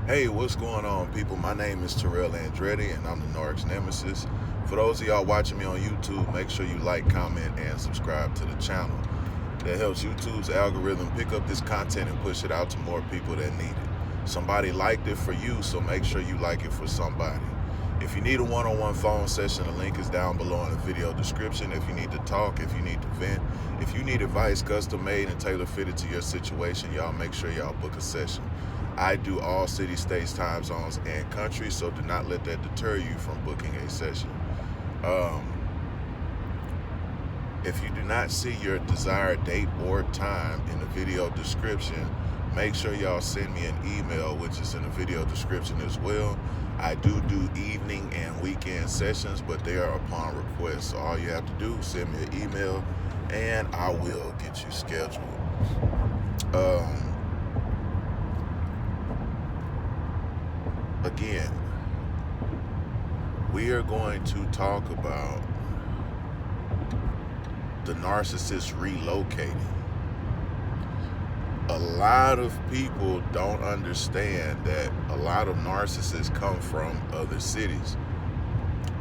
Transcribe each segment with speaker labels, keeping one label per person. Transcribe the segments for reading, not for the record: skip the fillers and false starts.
Speaker 1: Hey, what's going on, people? My name is Terrell Andretti, and I'm the Narcs Nemesis. For those of y'all watching me on YouTube, make sure you like, comment, and subscribe to the channel. That helps YouTube's algorithm pick up this content and push it out to more people that need it. Somebody liked it for you, so make sure you like it for somebody. If you need a one-on-one phone session, the link is down below in the video description. If you need to talk, if you need to vent, if you need advice custom made and tailor fitted to your situation, y'all make sure y'all book a session. I do all cities, states, time zones, and countries, so do not let that deter you from booking a session. If you do not see your desired date or time in the video description, make sure y'all send me an email, which is in the video description as well. I do evening and weekend sessions, but they are upon request. So all you have to do is send me an email and I will get you scheduled. Again, we are going to talk about the narcissist relocating. A lot of people don't understand that a lot of narcissists come from other cities.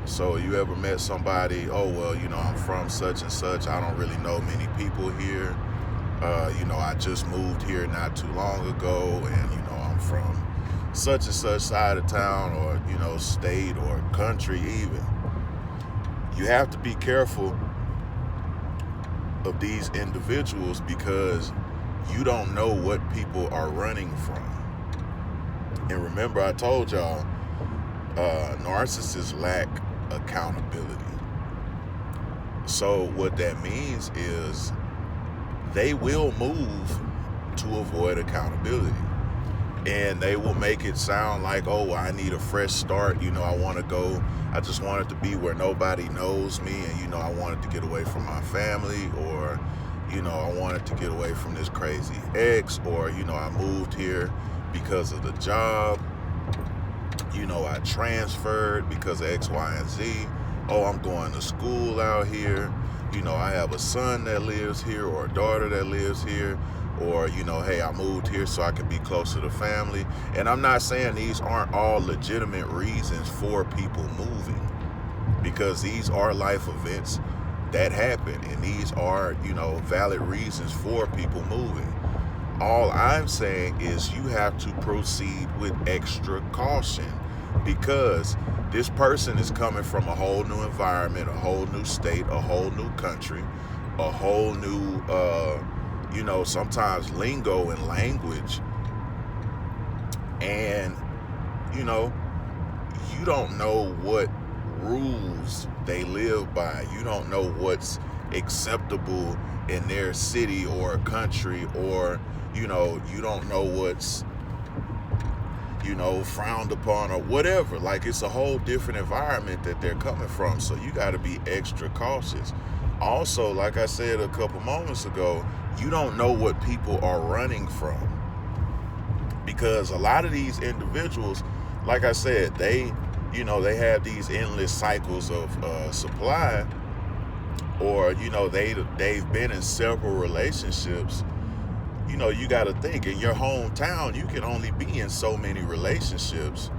Speaker 1: So you ever met somebody, oh, well, I'm from such and such. I don't really know many people here. I just moved here not too long ago, and, I'm from such and such side of town, or, state or country even. You have to be careful of these individuals because you don't know what people are running from. And remember, I told y'all, narcissists lack accountability. So what that means is they will move to avoid accountability. And they will make it sound like, oh, I need a fresh start. I just want it to be where nobody knows me. And, I wanted to get away from my family, or, I wanted to get away from this crazy ex, or, I moved here because of the job. I transferred because of X, Y, and Z. Oh, I'm going to school out here. I have a son that lives here or a daughter that lives here. Or, hey, I moved here so I can be closer to family. And I'm not saying these aren't all legitimate reasons for people moving, because these are life events that happen, and these are, valid reasons for people moving. All I'm saying is you have to proceed with extra caution, because this person is coming from a whole new environment, a whole new state, a whole new country, a whole new, sometimes lingo and language. And, you don't know what rules they live by. You don't know what's acceptable in their city or country, or, you don't know what's, frowned upon or whatever. Like, it's a whole different environment that they're coming from. So you got to be extra cautious. Also, like I said a couple moments ago, you don't know what people are running from, because a lot of these individuals, like I said, they have these endless cycles of supply, or, they've been in several relationships. You got to think, in your hometown, you can only be in so many relationships,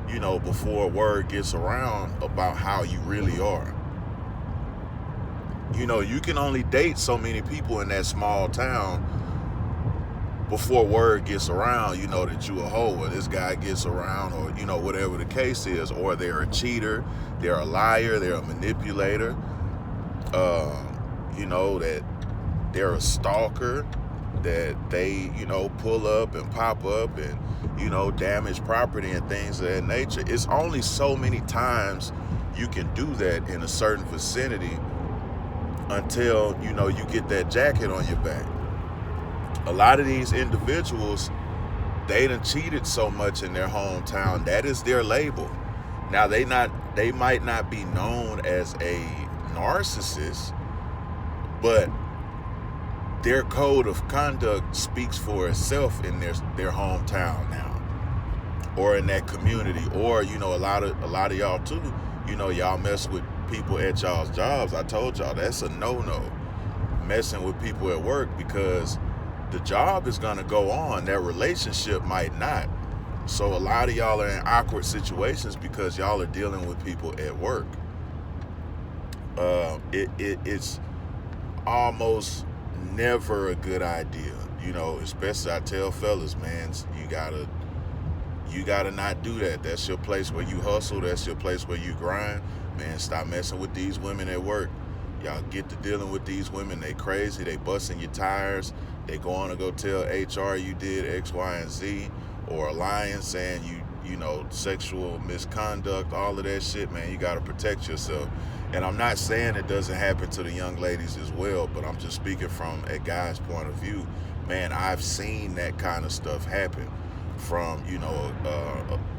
Speaker 1: before word gets around about how you really are. You can only date so many people in that small town before word gets around, that you a hoe, or this guy gets around, or, whatever the case is, or they're a cheater, they're a liar, they're a manipulator, that they're a stalker, that they, pull up and pop up and, damage property and things of that nature. It's only so many times you can do that in a certain vicinity until, you get that jacket on your back. A lot of these individuals, they done cheated so much in their hometown. That is their label. Now, they might not be known as a narcissist, but their code of conduct speaks for itself in their hometown now, or in that community, or, a lot of y'all too, y'all mess with people at y'all's jobs. I told y'all that's a no-no, messing with people at work, because the job is going to go on. That relationship might not. So a lot of y'all are in awkward situations because y'all are dealing with people at work. It's almost never a good idea, especially I tell fellas, man, you gotta not do that. That's your place where you hustle. That's your place where you grind. Man, stop messing with these women at work. Y'all get to dealing with these women. They crazy. They busting your tires. They go on to go tell HR you did X, Y, and Z, or lying, saying you sexual misconduct, all of that shit, man. You gotta protect yourself. And I'm not saying it doesn't happen to the young ladies as well, but I'm just speaking from a guy's point of view. Man, I've seen that kind of stuff happen. From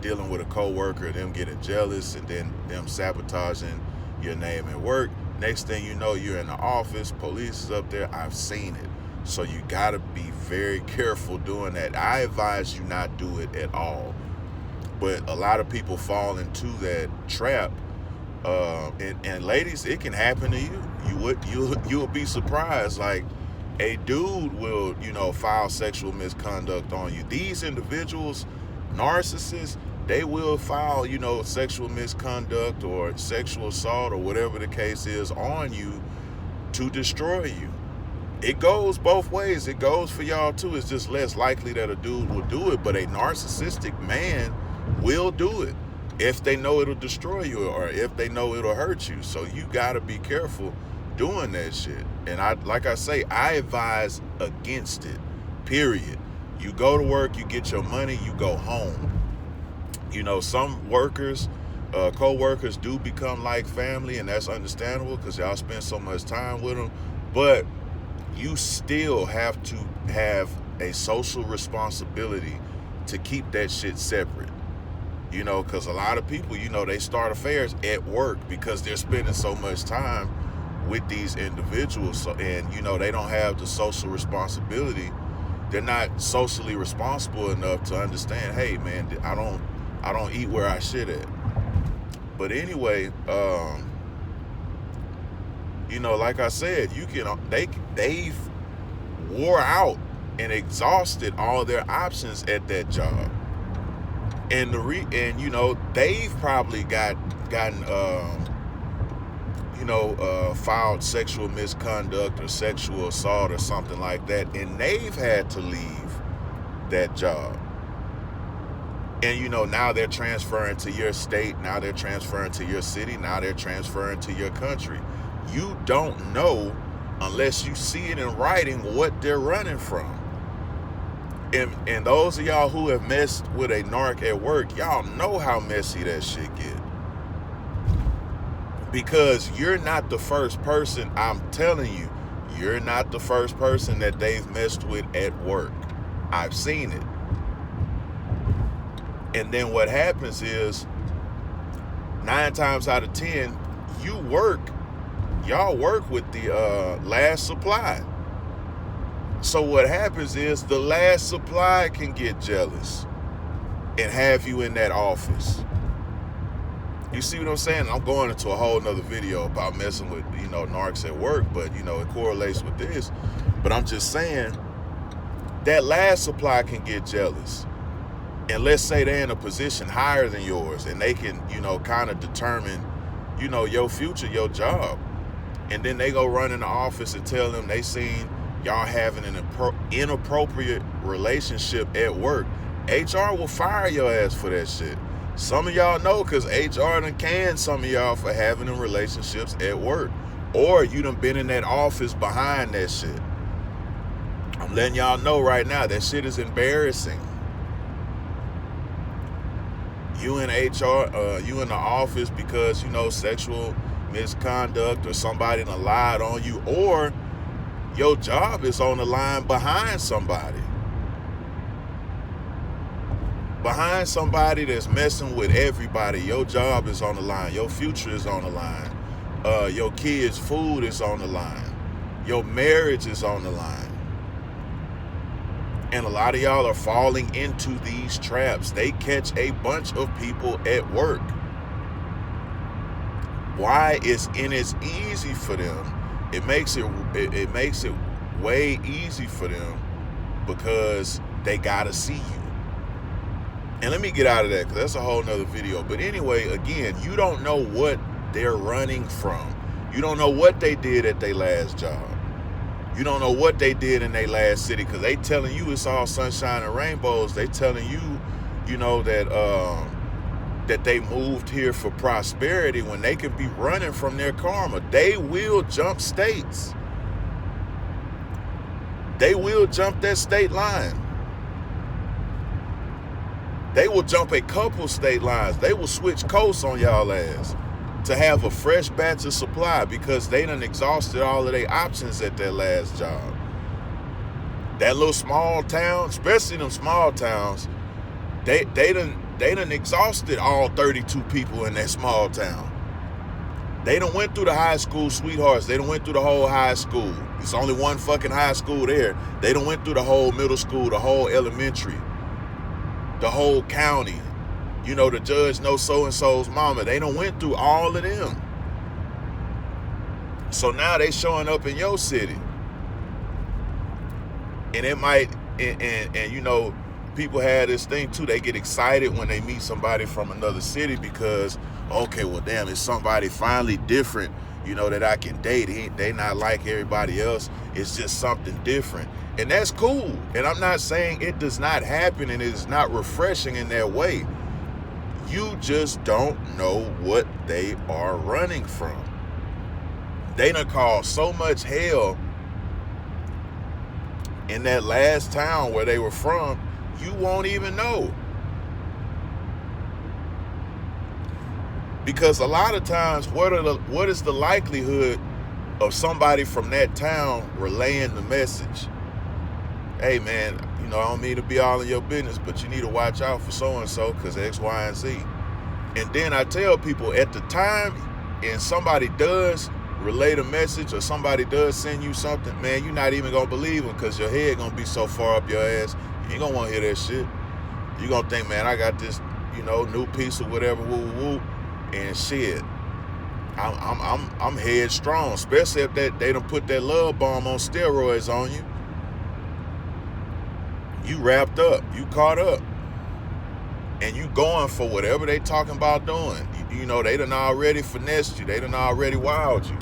Speaker 1: dealing with a coworker, them getting jealous, and then them sabotaging your name at work. Next thing you know, you're in the office, police is up there. I've seen it. So you gotta be very careful doing that. I advise you not do it at all. But a lot of people fall into that trap. And ladies, it can happen to you. You'll be surprised. Like, a dude will, file sexual misconduct on you. These individuals, narcissists, they will file, sexual misconduct or sexual assault or whatever the case is on you to destroy you. It goes both ways. It goes for y'all too. It's just less likely that a dude will do it, but a narcissistic man will do it if they know it'll destroy you or if they know it'll hurt you. So you gotta be careful doing that shit. And I advise against it, period. You go to work, you get your money, you go home. Some workers, co-workers do become like family, and that's understandable because y'all spend so much time with them. But you still have to have a social responsibility to keep that shit separate. Because a lot of people, they start affairs at work because they're spending so much time with these individuals. So, and they don't have the social responsibility. They're not socially responsible enough to understand, hey man, I don't eat where I should at. But anyway, like I said, they've wore out and exhausted all their options at that job. And they've probably gotten filed sexual misconduct or sexual assault or something like that, and they've had to leave that job. And now they're transferring to your state, now they're transferring to your city, now they're transferring to your country. You don't know unless you see it in writing what they're running from. And those of y'all who have messed with a narc at work, y'all know how messy that shit get. Because you're not the first person, I'm telling you, you're not the first person that they've messed with at work. I've seen it. And then what happens is, 9 times out of 10, y'all work with the last supply. So what happens is the last supply can get jealous and have you in that office. You see what I'm saying? I'm going into a whole nother video about messing with, narcs at work, but, it correlates with this. But I'm just saying that last supply can get jealous. And let's say they're in a position higher than yours and they can, kind of determine, your future, your job. And then they go run in the office and tell them they seen y'all having an inappropriate relationship at work. HR will fire your ass for that shit. Some of y'all know because HR done canned some of y'all for having them relationships at work. Or you done been in that office behind that shit. I'm letting y'all know right now, that shit is embarrassing. You in HR, you in the office because, sexual misconduct or somebody done lied on you, or your job is on the line behind somebody. Behind somebody that's messing with everybody. Your job is on the line. Your future is on the line. Your kids' food is on the line. Your marriage is on the line. And a lot of y'all are falling into these traps. They catch a bunch of people at work. Why? It's easy for them. It makes it way easy for them because they gotta see you. And let me get out of that because that's a whole nother video. But anyway, again, you don't know what they're running from. You don't know what they did at their last job. You don't know what they did in their last city because they telling you it's all sunshine and rainbows. They telling you, you know, that they moved here for prosperity when they could be running from their karma. They will jump states. They will jump that state line. They will jump a couple state lines. They will switch coasts on y'all ass to have a fresh batch of supply because they done exhausted all of their options at their last job. That little small town, especially them small towns, they done exhausted all 32 people in that small town. They done went through the high school sweethearts. They done went through the whole high school. It's only one fucking high school there. They done went through the whole middle school, the whole elementary, the whole county. You know, the judge knows so-and-so's mama. They done went through all of them. So now they showing up in your city. And it might, and you know, people have this thing too. They get excited when they meet somebody from another city because, okay, well, damn, it's somebody finally different, you know, that I can date. They not like everybody else. It's just something different. And that's cool. And I'm not saying it does not happen and it is not refreshing in that way. You just don't know what they are running from. They done caused so much hell in that last town where they were from, you won't even know. Because a lot of times, what is the likelihood of somebody from that town relaying the message? Hey man, you know, I don't mean to be all in your business, but you need to watch out for so-and-so because X, Y, and Z. And then I tell people at the time, and somebody does relay the message or somebody does send you something, man, you're not even going to believe them because your head going to be so far up your ass, you ain't going to want to hear that shit. You're going to think, man, I got this, you know, new piece of whatever, woo, and shit. I'm headstrong, especially if they done put that love bomb on steroids on you. You wrapped up, you caught up, and you going for whatever they talking about doing. You know, they done already finessed you. They done already wowed you.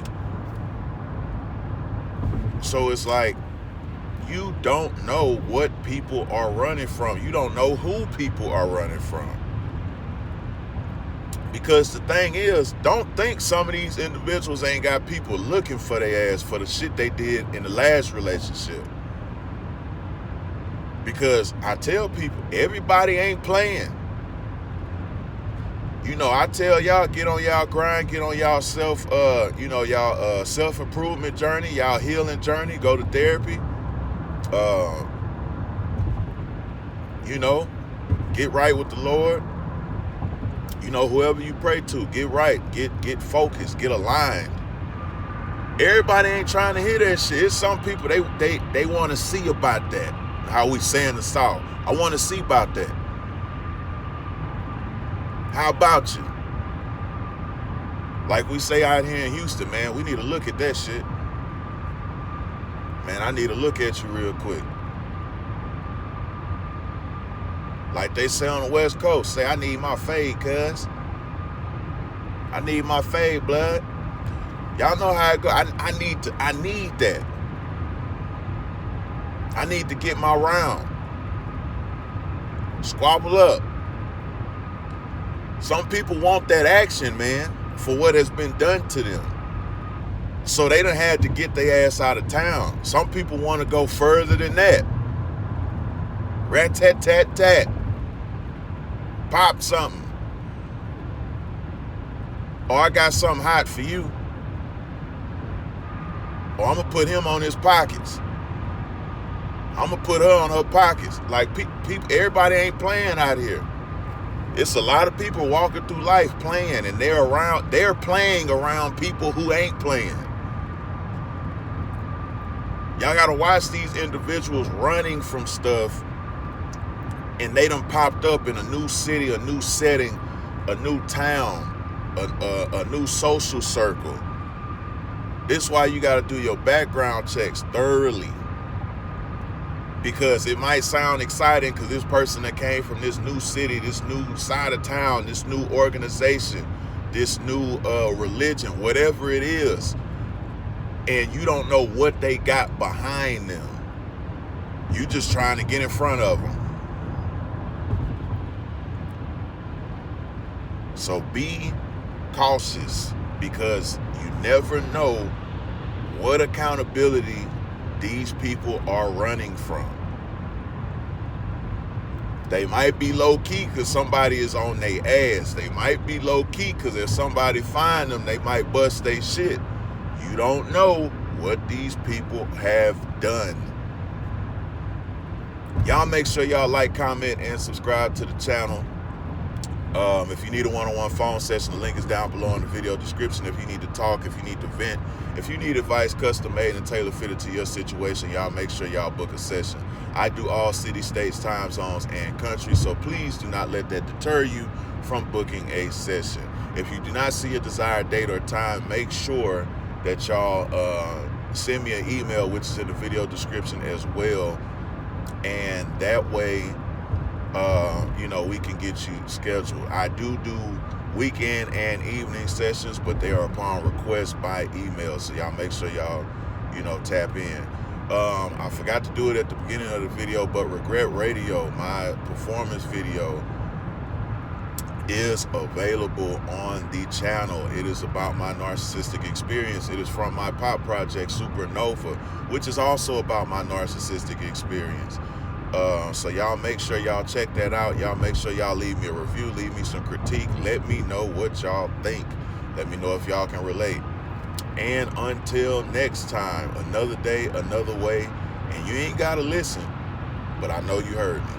Speaker 1: So it's like, you don't know what people are running from. You don't know who people are running from. Because the thing is, don't think some of these individuals ain't got people looking for their ass for the shit they did in the last relationship. Because I tell people, everybody ain't playing. You know, I tell y'all, get on y'all grind, get on y'all y'all self-improvement journey, y'all healing journey, go to therapy. You know, get right with the Lord. You know, whoever you pray to, get right, get focused, get aligned. Everybody ain't trying to hear that shit. It's some people, they want to see about that. How we say in the South. I want to see about that. How about you? Like we say out here in Houston, man, we need to look at that shit. Man, I need to look at you real quick. Like they say on the West Coast, say, I need my fade, cuz. I need my fade, blood. Y'all know how it go. I need that. I need to get my round. Squabble up. Some people want that action, man, for what has been done to them. So they done had to get their ass out of town. Some people want to go further than that. Rat-tat-tat-tat. Pop something. Or I got something hot for you. Or I'm going to put him on his pockets. I'm going to put her on her pockets. Like, people, everybody ain't playing out here. It's a lot of people walking through life playing, and they're playing around people who ain't playing. Y'all got to watch these individuals running from stuff, and they done popped up in a new city, a new setting, a new town, a new social circle. This is why you got to do your background checks thoroughly. Because it might sound exciting because this person that came from this new city, this new side of town, this new organization, this new religion, whatever it is, and you don't know what they got behind them. You just trying to get in front of them. So be cautious, because you never know what accountability these people are running from. They might be low-key because somebody is on their ass. They might be low-key because if somebody find them, they might bust their shit. You don't know what these people have done. Y'all make sure y'all like, comment, and subscribe to the channel. If you need a one-on-one phone session, the link is down below in the video description. If you need to talk, if you need to vent, if you need advice custom made and tailor fitted to your situation, y'all make sure y'all book a session. I do all cities, states, time zones, and countries, so please do not let that deter you from booking a session. If you do not see a desired date or time, make sure that y'all send me an email, which is in the video description as well, and that way we can get you scheduled. I do weekend and evening sessions, but they are upon request by email, so y'all make sure y'all tap in. I forgot to do it at the beginning of the video, but Regret Radio, my performance video, is available on the channel. It is about my narcissistic experience. It is from my pop project Supernova, which is also about my narcissistic experience. So y'all make sure y'all check that out. Y'all make sure y'all leave me a review, leave me some critique, let me know what y'all think, let me know if y'all can relate. And until next time, another day, another way, and you ain't gotta listen, but I know you heard me.